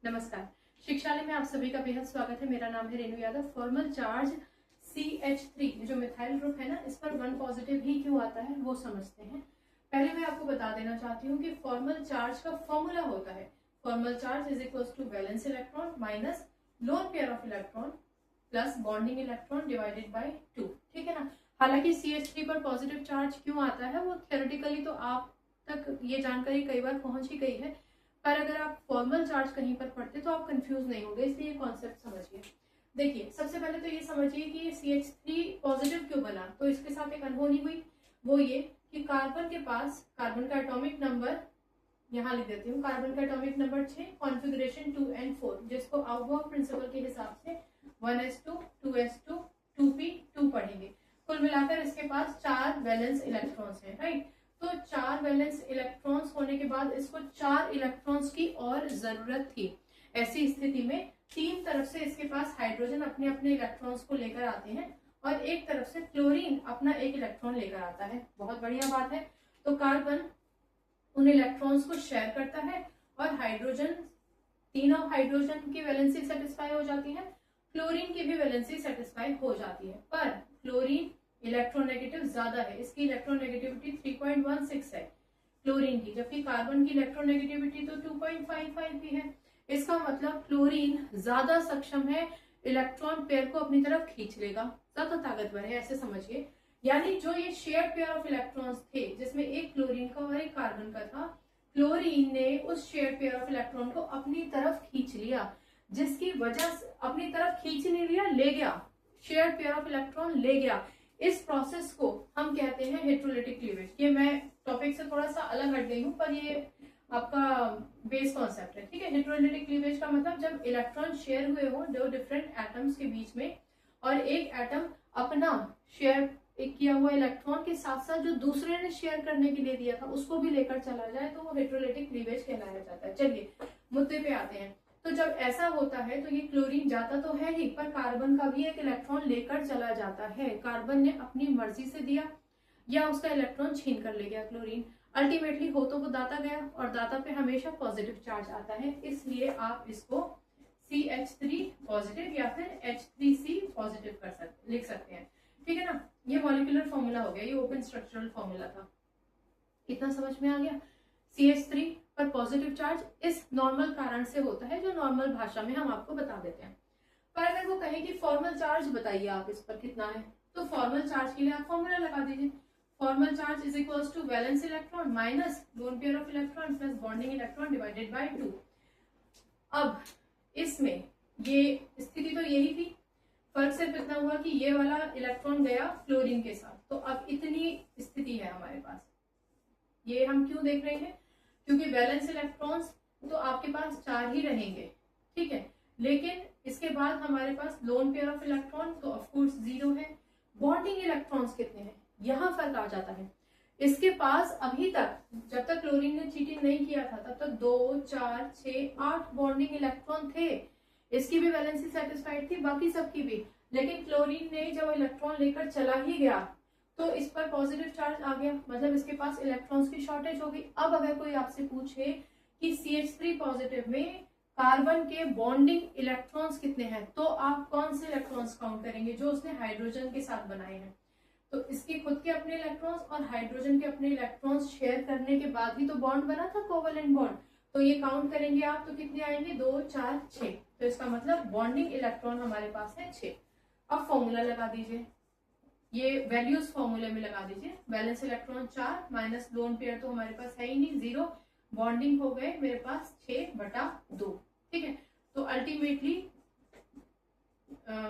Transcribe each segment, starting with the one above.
नमस्कार। शिक्षालय में आप सभी का बेहद स्वागत है। मेरा नाम है Renu Yadav. Formal charge CH3 जो मिथाइल ग्रुप है ना, इस पर 1 पॉजिटिव ही क्यों आता है वो समझते हैं। पहले मैं आपको बता देना चाहती हूँ कि फॉर्मल चार्ज का फॉर्मूला होता है formal charge is equal to valence electron minus lone pair of electron plus bonding electron divided by 2। ठीक है ना। हालांकि CH3 पर पॉजिटिव चार्ज क्यों आता है वो थियोरेटिकली तो आप तक ये जानकारी कई बार पहुंच ही गई है, पर अगर आप फॉर्मल चार्ज कहीं पर पढ़ते तो आप कंफ्यूज नहीं होंगे, इसलिए कॉन्सेप्ट समझिए। देखिए, सबसे पहले तो ये समझिए कि CH3 पॉजिटिव क्यों बना। तो इसके साथ एक अनहोनी हुई, वो ये कि कार्बन के पास कार्बन का एटॉमिक नंबर यहाँ लिख देती हूँ, कार्बन का एटॉमिक नंबर 6, कॉन्फ़िगरेशन 2n4, जिसको आउटवर्क प्रिंसिपल के हिसाब से 1s2 2s2 2p2 पढ़ेंगे। कुल मिलाकर इसके पास 4 वैलेंस इलेक्ट्रॉन्स हैं, राइट। तो 4 वैलेंस इलेक्ट्रॉन्स होने के बाद इसको 4 इलेक्ट्रॉन्स की और जरूरत थी। ऐसी स्थिति में 3 तरफ से इसके पास हाइड्रोजन अपने अपने इलेक्ट्रॉन्स को लेकर आते हैं और एक तरफ से क्लोरीन अपना एक इलेक्ट्रॉन लेकर आता है। बहुत बढ़िया बात है। तो कार्बन उन इलेक्ट्रॉन्स को शेयर करता है और हाइड्रोजन, तीनों हाइड्रोजन की वैलेंसी सेटिस्फाई हो जाती है, क्लोरीन की भी वैलेंसी सेटिस्फाई हो जाती है। पर क्लोरीन इलेक्ट्रोनेगेटिव ज्यादा है, इसकी इलेक्ट्रोनेगेटिविटी 3.16 है क्लोरीन की, जबकि कार्बन की इलेक्ट्रोनेगेटिविटी तो 2.55 की है। इसका मतलब क्लोरीन ज्यादा सक्षम है, इलेक्ट्रॉन पेयर को अपनी तरफ खींच लेगा, ज्यादा ताकतवर है, ऐसे समझिए। यानी जो ये शेयर्ड पेयर ऑफ इलेक्ट्रॉन्स थे जिसमें एक क्लोरीन का और एक कार्बन का था, क्लोरीन ने उस शेयर्ड पेयर ऑफ इलेक्ट्रॉन को अपनी तरफ खींच लिया, जिसकी वजह से अपनी तरफ खींच नहीं लिया, ले गया, शेयर्ड पेयर ऑफ इलेक्ट्रॉन ले गया। इस प्रोसेस को हम कहते हैं हेटेरोलिटिक क्लीवेज। ये मैं टॉपिक से थोड़ा सा अलग हट गई हूँ, पर ये आपका बेस कॉन्सेप्ट है, ठीक है। हेटेरोलिटिक क्लीवेज का मतलब जब इलेक्ट्रॉन शेयर हुए हो दो डिफरेंट एटम्स के बीच में और एक एटम अपना शेयर एक किया हुआ इलेक्ट्रॉन के साथ साथ जो दूसरे ने शेयर करने के लिए दिया था उसको भी लेकर चला जाए, तो वो हेटेरोलिटिक क्लीवेज कहलाया जाता है। चलिए मुद्दे पे आते हैं। तो जब ऐसा होता है तो ये क्लोरीन जाता तो है ही, पर कार्बन का भी एक इलेक्ट्रॉन लेकर चला जाता है। कार्बन ने अपनी मर्जी से दिया या उसका इलेक्ट्रॉन छीन कर ले गया क्लोरीन। अल्टीमेटली हो तो वो दाता गया, और दाता पे हमेशा पॉजिटिव चार्ज आता है, इसलिए आप इसको CH3 पॉजिटिव या फिर H3C पॉजिटिव लिख सकते हैं, ठीक है ना। ये मॉलिक्यूलर फॉर्मूला हो गया, ये ओपन स्ट्रक्चरल फॉर्मूला था। इतना समझ में आ गया। CH3 पर पॉजिटिव चार्ज इस नॉर्मल कारण से होता है जो नॉर्मल भाषा में हम आपको बता देते हैं। पर अगर वो कहे कि फॉर्मल चार्ज बताइए आप इस पर कितना है, तो फॉर्मल चार्ज के लिए आप फॉर्मूला लगा दीजिए। Formal charge is equals to valence electron minus lone pair of electron plus bonding electron divided by 2। अब इसमें ये स्थिति तो यही थी, फर्क सिर्फ इतना हुआ कि ये वाला इलेक्ट्रॉन गया क्लोरीन के साथ। तो अब इतनी स्थिति है हमारे पास। ये हम क्यों देख रहे हैं? क्योंकि वैलेंस इलेक्ट्रॉन्स तो आपके पास 4 ही रहेंगे, ठीक है, लेकिन इसके बाद हमारे पास लोन पेयर ऑफ इलेक्ट्रॉन तो ऑफ कोर्स 0 है। बॉन्डिंग इलेक्ट्रॉन्स कितने हैं, यहाँ फर्क आ जाता है। इसके पास अभी तक जब तक क्लोरीन ने चीटिंग नहीं किया था तब तक 2 4 6 8 बॉन्डिंग इलेक्ट्रॉन थे। इसकी भी वैलेंसी सेटिस्फाइड थी, बाकी सबकी भी। लेकिन क्लोरीन ने जब इलेक्ट्रॉन लेकर चला ही गया तो इस पर पॉजिटिव चार्ज आ गया, मतलब इसके पास इलेक्ट्रॉन्स की शॉर्टेज हो गई। अब अगर कोई आपसे पूछे कि CH3 पॉजिटिव में कार्बन के बॉन्डिंग इलेक्ट्रॉन्स कितने हैं, तो आप कौन से इलेक्ट्रॉन्स काउंट करेंगे? जो उसने हाइड्रोजन के साथ बनाए हैं। तो इसके खुद के अपने इलेक्ट्रॉन्स और हाइड्रोजन के अपने इलेक्ट्रॉन्स शेयर करने के बाद ही तो बॉन्ड बना था, कोवेलेंट बॉन्ड। तो ये काउंट करेंगे आप तो कितने आएंगे? 2 4 6। तो इसका मतलब बॉन्डिंग इलेक्ट्रॉन हमारे पास है 6। अब फॉर्मूला लगा दीजिए, ये वैल्यूज फॉर्मूले में लगा दीजिए। Balance electron 4 minus lone pair तो हमारे पास है ही नहीं, 0। बॉन्डिंग हो गए मेरे पास 6/2, ठीक है। तो अल्टीमेटली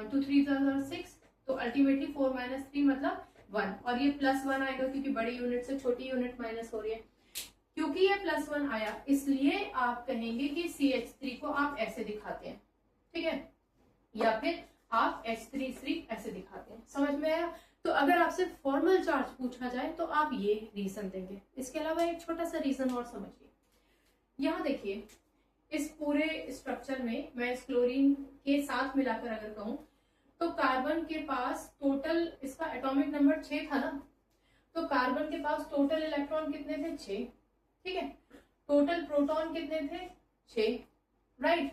2 3 6, तो अल्टीमेटली 4 - 3 मतलब 1, और ये +1 आएगा क्योंकि बड़ी यूनिट से छोटी यूनिट माइनस हो रही है। क्योंकि ये +1 आया इसलिए आप कहेंगे कि CH3 को आप ऐसे दिखाते हैं, ठीक है, या फिर आप H3C ऐसे दिखाते हैं। समझ में आया? तो अगर आपसे फॉर्मल चार्ज पूछा जाए तो आप ये रीजन देंगे। इसके अलावा एक छोटा सा रीजन और समझिए। यहाँ देखिए, इस पूरे स्ट्रक्चर में मैं इस क्लोरीन के साथ मिलाकर अगर कहूं तो कार्बन के पास टोटल, इसका एटॉमिक नंबर 6 था ना, तो कार्बन के पास टोटल इलेक्ट्रॉन कितने थे? 6, ठीक है। टोटल प्रोटॉन कितने थे? 6, राइट।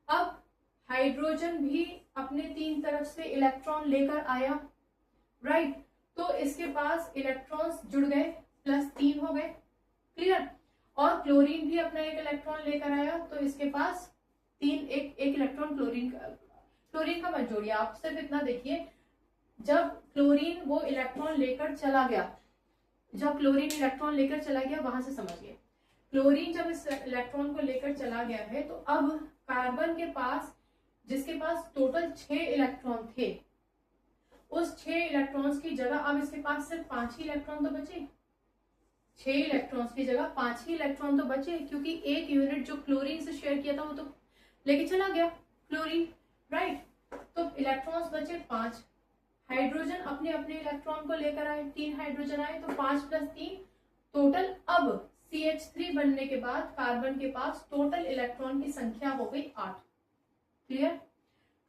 अब हाइड्रोजन भी अपने 3 तरफ से इलेक्ट्रॉन लेकर आया, राइट। तो इसके पास इलेक्ट्रॉन्स जुड़ गए, +3 हो गए, क्लियर। और क्लोरीन भी अपना एक इलेक्ट्रॉन लेकर आया, तो इसके पास एक इलेक्ट्रॉन क्लोरीन का मत जोड़िए, आप सिर्फ इतना देखिए, जब क्लोरीन वो इलेक्ट्रॉन लेकर चला गया, वहां से समझिए, क्लोरीन जब इस इलेक्ट्रॉन को लेकर चला गया है, तो अब कार्बन के पास, जिसके पास टोटल 6 इलेक्ट्रॉन थे, उस 6 इलेक्ट्रॉन्स की जगह अब इसके पास सिर्फ 5 ही इलेक्ट्रॉन तो बचे। 6 इलेक्ट्रॉन्स की जगह 5 ही इलेक्ट्रॉन तो बचे, क्योंकि एक यूनिट जो क्लोरीन से शेयर किया था वो तो लेके चला गया क्लोरीन, राइट। तो इलेक्ट्रॉन्स बचे 5। हाइड्रोजन अपने अपने इलेक्ट्रॉन को लेकर आए, 3 हाइड्रोजन आए, तो 5 + 3 टोटल। अब CH3 बनने के बाद कार्बन के पास टोटल इलेक्ट्रॉन की संख्या हो गई 8, क्लियर।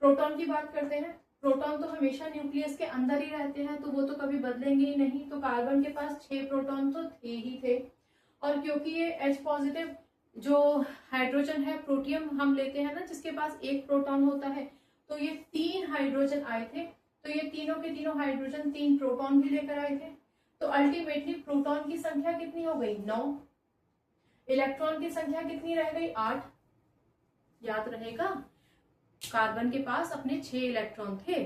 प्रोटॉन की बात करते हैं। प्रोटॉन तो हमेशा न्यूक्लियस के अंदर ही रहते हैं, तो वो तो कभी बदलेंगे ही नहीं, तो कार्बन के पास 6 प्रोटॉन तो थे ही थे। और क्योंकि ये H+ जो हाइड्रोजन है, प्रोटियम हम लेते हैं ना, जिसके पास 1 प्रोटॉन होता है, तो ये 3 हाइड्रोजन आए थे, तो ये तीनों के तीनों हाइड्रोजन 3 प्रोटॉन भी लेकर आए थे। तो अल्टीमेटली प्रोटॉन की संख्या कितनी हो गई? 9। इलेक्ट्रॉन की संख्या कितनी रह गई? 8। याद रहेगा, कार्बन के पास अपने 6 इलेक्ट्रॉन थे,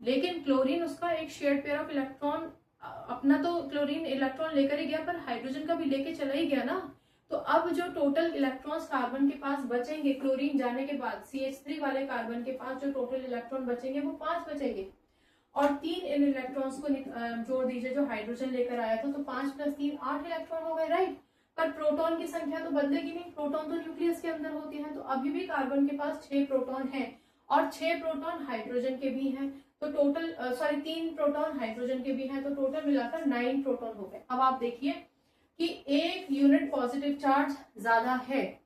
लेकिन क्लोरीन उसका एक शेयर्ड पेयर ऑफ इलेक्ट्रॉन, अपना तो क्लोरीन इलेक्ट्रॉन लेकर ही गया, पर हाइड्रोजन का भी लेके चला ही गया ना। तो अब जो टोटल इलेक्ट्रॉन्स कार्बन के पास बचेंगे क्लोरीन जाने के बाद, CH3 वाले कार्बन के पास जो टोटल इलेक्ट्रॉन बचेंगे वो 5 बचेंगे, और 3 इन इलेक्ट्रॉन्स को जोड़ दीजिए जो हाइड्रोजन लेकर आया था, तो 5 + 3 8 इलेक्ट्रॉन हो गए, राइट। पर प्रोटॉन की संख्या तो बदलेगी नहीं, प्रोटॉन तो न्यूक्लियस के अंदर होती है, तो अभी भी कार्बन के पास 6 प्रोटॉन हैं, और 6 प्रोटॉन हाइड्रोजन के भी हैं, तो टोटल 3 प्रोटॉन हाइड्रोजन के भी हैं, तो टोटल मिलाकर 9 प्रोटॉन हो गए। अब आप देखिए कि एक यूनिट पॉजिटिव चार्ज ज्यादा है।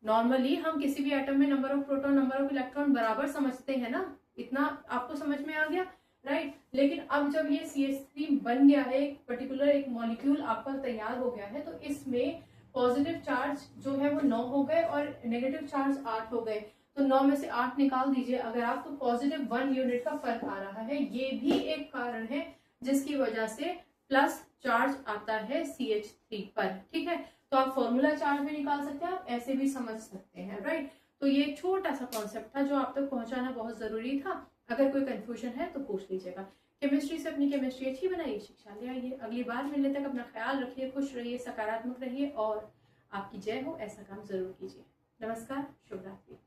नॉर्मली हम किसी भी एटम में number of proton, number of electron बराबर समझते हैं ना, इतना आपको समझ में आ गया, राइट। लेकिन अब जब ये CH3 बन गया है, एक पर्टिकुलर एक मॉलिक्यूल आपका तैयार हो गया है, तो इसमें पॉजिटिव चार्ज जो है वो 9 हो गए और नेगेटिव चार्ज 8 हो गए। तो 9 में से 8 निकाल दीजिए अगर आप, तो पॉजिटिव 1 यूनिट का फर्क आ रहा है। ये भी एक कारण है जिसकी वजह से प्लस चार्ज आता है CH3 पर, ठीक है। तो आप फॉर्मूला चार्ज भी निकाल सकते हैं, आप ऐसे भी समझ सकते हैं, राइट। तो ये एक छोटा सा कॉन्सेप्ट था जो आप तक पहुंचाना बहुत जरूरी था। अगर कोई कंफ्यूजन है तो पूछ लीजिएगा। केमिस्ट्री से अपनी केमिस्ट्री अच्छी बनाइए, शिक्षा ले आइए। अगली बार मिलने तक अपना ख्याल रखिए, खुश रहिए, सकारात्मक रहिए, और आपकी जय हो, ऐसा काम जरूर कीजिए। नमस्कार, शुभ रात्रि।